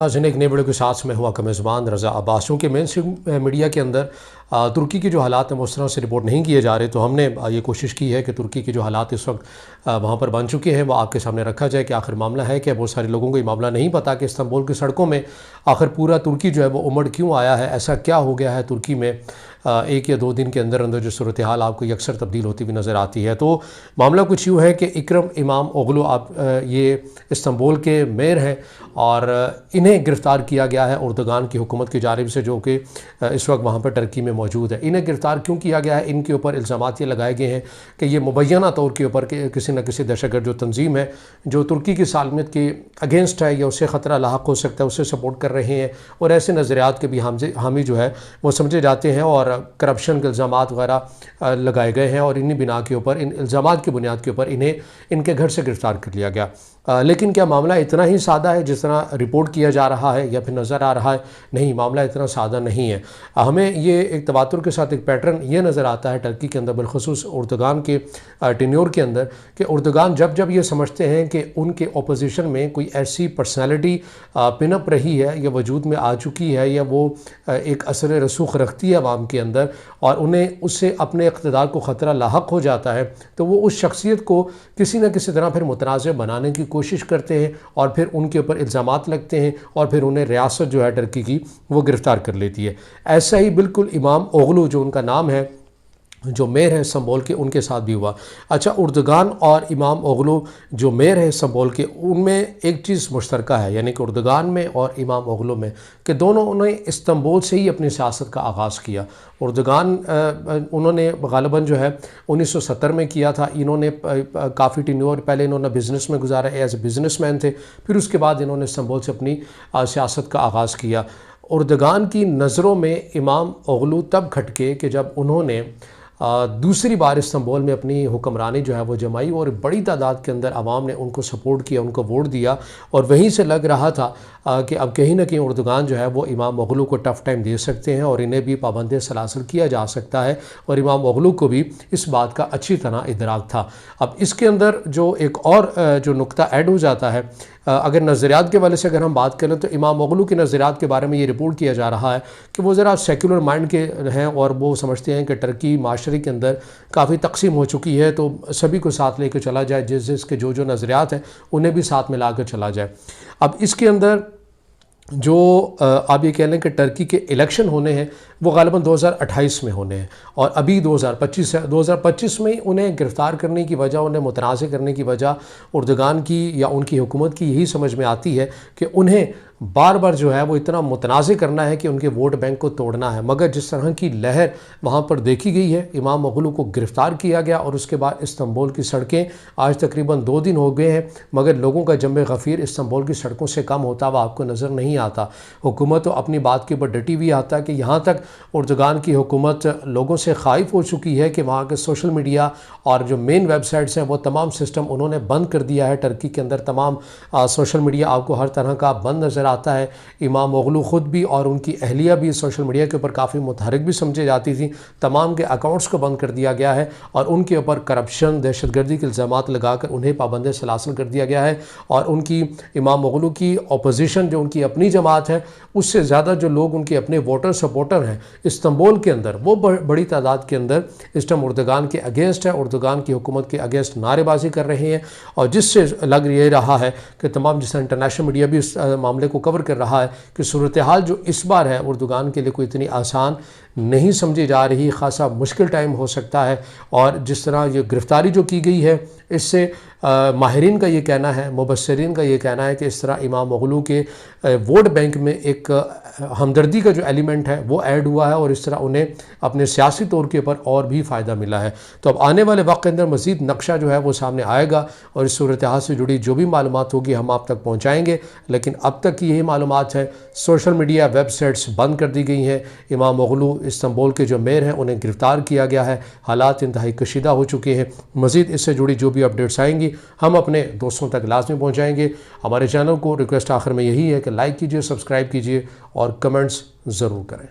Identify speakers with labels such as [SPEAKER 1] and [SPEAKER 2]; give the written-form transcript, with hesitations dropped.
[SPEAKER 1] नाज़रीन, एक नए वीडियो के साथ मैं हुआ का मेज़बान रज़ा अब्बास। चूँकि मेन स्ट्रीम मीडिया के अंदर तुर्की के जो हालात हैं वो उस तरह से रिपोर्ट नहीं किए जा रहे, तो हमने ये कोशिश की है कि तुर्की के जो हालात इस वक्त वहाँ पर बन चुके हैं वो आपके सामने रखा जाए कि आखिर मामला है क्या। बहुत सारे लोगों को ये मामला नहीं पता कि इस्तांबुल की सड़कों में आखिर पूरा तुर्की जो है वो उमड़ क्यों आया है, ऐसा क्या हो गया है तुर्की में। एक या दो दिन के अंदर अंदर जो सूरत हाल आपको अक्सर तब्दील होती हुई नज़र आती है। तो मामला कुछ यूँ है कि इकरम इमामोगलू आप ये इस्तांबुल के मेयर हैं और इन्हें गिरफ़्तार किया गया है उर्दुगान की हुकूमत की जानिब से, जो कि इस वक्त वहाँ पर टर्की में मौजूद है। इन्हें गिरफ़्तार क्यों किया गया है? इनके ऊपर इल्ज़ामात ये लगाए गए हैं कि ये मुबैना तौर के ऊपर किसी न किसी दहशतगर्द जो तंजीम है जो तुर्की की सालमियत के अगेंस्ट है या उससे ख़तरा लाहक हो सकता है उसे सपोर्ट कर रहे हैं, और ऐसे नज़रियात के भी हामी जो है वो समझे जाते हैं और करप्शन के इल्ज़ामात वगैरह लगाए गए हैं, और इन्हीं बिना के ऊपर, इन इल्ज़ामात की बुनियाद के ऊपर इन्हें इनके घर से गिरफ़्तार कर लिया गया। लेकिन क्या मामला इतना ही सादा है जिस तरह रिपोर्ट किया जा रहा है या फिर नज़र आ रहा है? नहीं, मामला इतना सादा नहीं है। हमें ये एक तवातुर के साथ एक पैटर्न ये नज़र आता है टर्की के अंदर, बिलखुसूस उर्दुगान के टेन्योर के अंदर, कि उर्दुगान जब जब ये समझते हैं कि उनके अपोजिशन में कोई ऐसी पर्सनैलिटी पिनअप रही है या वजूद में आ चुकी है या वो एक असर रसूख रखती है अवाम के अंदर और उन्हें उससे अपने इक़्तिदार को ख़तरा लाहक हो जाता है, तो वो उस शख्सियत को किसी न किसी तरह फिर मुतनाज़ बनाने की कोशिश करते हैं और फिर उनके ऊपर इल्ज़ामात लगते हैं और फिर उन्हें रियासत जो है टर्की की वो गिरफ़्तार कर लेती है। ऐसा ही बिल्कुल इमामोगलू जो उनका नाम है, जो मेयर हैं इस्तांबुल के, उनके साथ भी हुआ। अच्छा, उर्दुगान और इमामोगलू जो मेयर हैं इस्तांबुल के, उनमें एक चीज़ मुश्तरका है, यानी कि उर्दुगान में और इमामोगलू में, कि दोनों ने इस्तांबुल से ही अपनी सियासत का आगाज़ किया। उर्दुगान उन्होंने गालिबन जो है 1970 में किया था। इन्होंने काफ़ी टेन्योर पहले इन्होंने बिज़नेस में गुजारा, एज ए बिज़नेसमैन थे, फिर उसके बाद इन्होंने इस्तांबुल से अपनी सियासत का आगाज़ किया। उर्दुगान की नज़रों में इमामोगलू तब खटके कि जब उन्होंने दूसरी बार इस्तांबुल में अपनी हुक्मरानी जो है वो जमाई और बड़ी तादाद के अंदर आवाम ने उनको सपोर्ट किया, उनको वोट दिया, और वहीं से लग रहा था कि अब कहीं ना कहीं उर्दुगान जो है वो इमामोगलू को टफ़ टाइम दे सकते हैं और इन्हें भी पाबंद सलासल किया जा सकता है, और इमामोगलू को भी इस बात का अच्छी तरह इदराक था। अब इसके अंदर जो एक और जो नुक्ता ऐड हो जाता है, अगर नज़रियात के वाले से अगर हम बात करें तो इमामोगलू के नज़रियात के बारे में ये रिपोर्ट किया जा रहा है कि वो ज़रा सेकुलर माइंड के हैं और वो समझते हैं कि टर्की माशरे के अंदर काफ़ी तकसीम हो चुकी है, तो सभी को साथ लेकर चला जाए, जिसके जो नज़रियात हैं उन्हें भी साथ मिला कर चला जाए। अब इसके अंदर जो आप ये कह लें कि टर्की के इलेक्शन होने हैं वो गालिबन 2028 में होने हैं, और अभी 2025 है। 2025 में उन्हें गिरफ़्तार करने की वजह, उन्हें मुतनाज़ करने की वजह उर्दुगान की या उनकी हुकूमत की यही समझ में आती है कि उन्हें बार बार जो है वो इतना मुतनाज़ करना है कि उनके वोट बैंक को तोड़ना है। मगर जिस तरह की लहर वहाँ पर देखी गई है, इमामोगलू को गिरफ़्तार किया गया और उसके बाद इस्तांबुल की सड़कें आज तकरीबन 2 दिन हो गए हैं, मगर लोगों का जम गफ़ीर इस्तांबुल की सड़कों से कम होता हुआ आपको नज़र नहीं आता। हुकूमत तो अपनी बात के ऊपर डटी हुई आता है कि यहाँ तक उर्दुगान की हुकूमत लोगों से ख़ाइफ़ हो चुकी है कि वहाँ के सोशल मीडिया और जो मेन वेबसाइट्स हैं वो तमाम सिस्टम उन्होंने बंद कर दिया है। टर्की के अंदर तमाम सोशल मीडिया आपको हर तरह का बंद नज़र आता है। इमामोगलू ख़ुद भी और उनकी अहलिया भी सोशल मीडिया के ऊपर काफ़ी मुतहरिक भी समझी जाती थी। तमाम के अकाउंट्स को बंद कर दिया गया है और उनके ऊपर करप्शन, दहशतगर्दी के इल्ज़ामात लगाकर उन्हें पाबंद सलासल कर दिया गया है, और उनकी इमामोगलू की अपोजिशन जो उनकी अपनी जमात है उससे ज़्यादा जो लोग उनके अपने वोटर सपोर्टर हैं इस्तांबुल के अंदर, वो बड़ी तादाद के अंदर इस टाइम उर्दुगान के अगेंस्ट है, उर्दुगान की हुकूमत के अगेंस्ट नारेबाजी कर रहे हैं, और जिससे लग ये रहा है कि तमाम जिस इंटरनेशनल मीडिया भी इस मामले को कवर कर रहा है कि सूरत हाल जो इस बार है उर्दुगान के लिए कोई इतनी आसान नहीं समझी जा रही, ख़ासा मुश्किल टाइम हो सकता है। और जिस तरह ये गिरफ़्तारी जो की गई है इससे माहिरीन का ये कहना है, मुबस्सिरीन का ये कहना है कि इस तरह इमामोगलू के वोट बैंक में एक हमदर्दी का जो एलिमेंट है वो ऐड हुआ है और इस तरह उन्हें अपने सियासी तौर के ऊपर और भी फ़ायदा मिला है। तो अब आने वाले वक्त के अंदर मज़ीद नक्शा जो है वो सामने आएगा और इस सूरत हाल से जुड़ी जो भी मालूमात होगी हम आप तक पहुँचाएँगे, लेकिन अब तक की यही मालूमात है। सोशल मीडिया वेबसाइट्स बंद कर दी गई हैं। इमामोगलू इस्तांबुल के जो मेयर हैं उन्हें गिरफ़्तार किया गया है। हालात इंतहाई कशीदा हो चुके हैं। मज़ीद इससे जुड़ी जो भी अपडेट्स आएंगी हम अपने दोस्तों तक लाजमी पहुँचाएँगे। हमारे चैनल को रिक्वेस्ट आखिर में यही है कि लाइक कीजिए, सब्सक्राइब कीजिए और कमेंट्स ज़रूर करें।